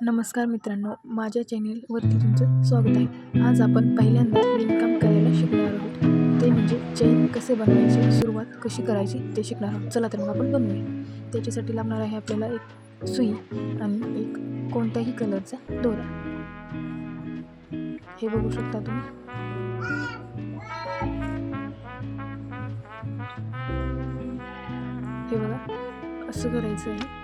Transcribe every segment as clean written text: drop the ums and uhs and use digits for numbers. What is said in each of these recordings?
नमस्कार मित्रांनो, माझ्या चॅनेलवरती तुमचं स्वागत आहे. आज आपण पहिल्यांदा विणकाम करायला शिकणार आहोत. ते म्हणजे चैन कसे बनवायचे, सुरुवात कशी करायची ते शिकणार आहोत. चला तर मग आपण बनवूया. त्याच्यासाठी लागणार आहे आपल्याला एक सुई आणि एक कोणत्याही कलरचा दोरा. हे बघू शकता तुम्ही. हे बघा, असं करायचं आहे.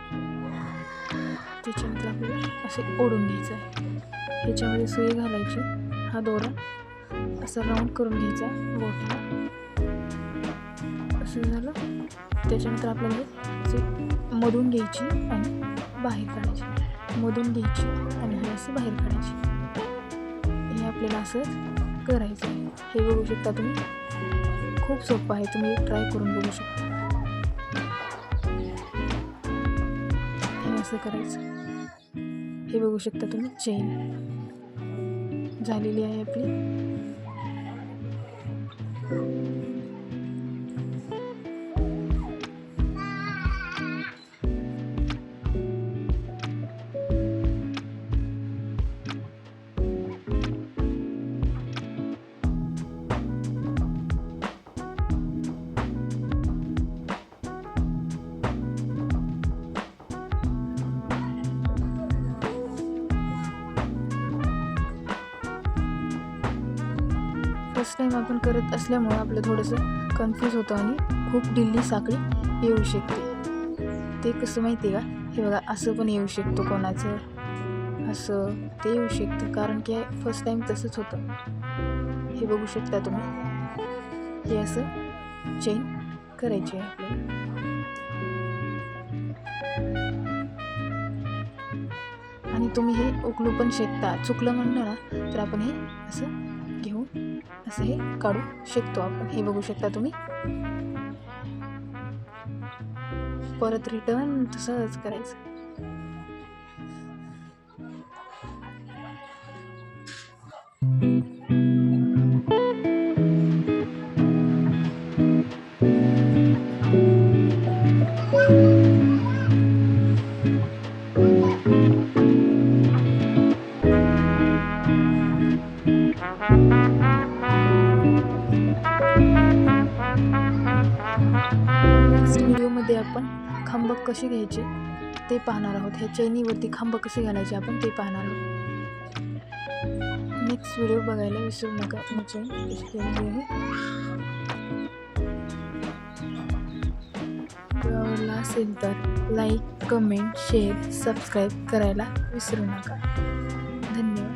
त्याच्यानंतर आपल्याला असे ओढून घ्यायचं आहे. ह्याच्यामध्ये सुई घालायची, हा दोरा असा राऊंड करून घ्यायचा बोटाला. असं झालं. त्याच्यानंतर आपल्याला हे सुई मधून घ्यायची आणि बाहेर काढायची, मधून घ्यायची आणि हे असे बाहेर काढायची. हे आपल्याला असंच करायचं आहे. हे बघू शकता तुम्ही, खूप सोपं आहे. तुम्ही ट्राय करून बघू शकता. हे असं करायचं. हे बघू शकता तुम्ही, चेन झालेली आहे आपली. फर्स्ट टाईम आपण करत असल्यामुळं आपलं थोडंसं कन्फ्यूज होतं आणि खूप ढिल्ली साखळी येऊ शकते. ते कसं माहिती आहे का? हे बघा, असं पण येऊ शकतो कोणाचं, असं ते येऊ शकतं, कारण की फर्स्ट टाईम तसंच होतं. हे बघू शकता तुम्ही. हे असं चेन करायची आहे आपल्याला. आणि तुम्ही हे उकलू पण शकता. चुकलं म्हणलं ना तर आपण हे असं घेऊन असं हे काढू शकतो आपण. हे बघू शकता तुम्ही. परत रिटर्न तसंच करायचं. नेक्स्ट व्हिडिओमध्ये आपण खांब कसे घ्यायचे ते पाहणार आहोत. ह्या चैनीवरती खांब कसे घालायचे आपण ते पाहणार आहोत. नेक्स्ट व्हिडिओ बघायला विसरू नका. मी चैन कशी केलेली आहे. आवडला असेल तर लाईक, कमेंट, शेअर, सबस्क्राईब करायला विसरू नका. धन्यवाद.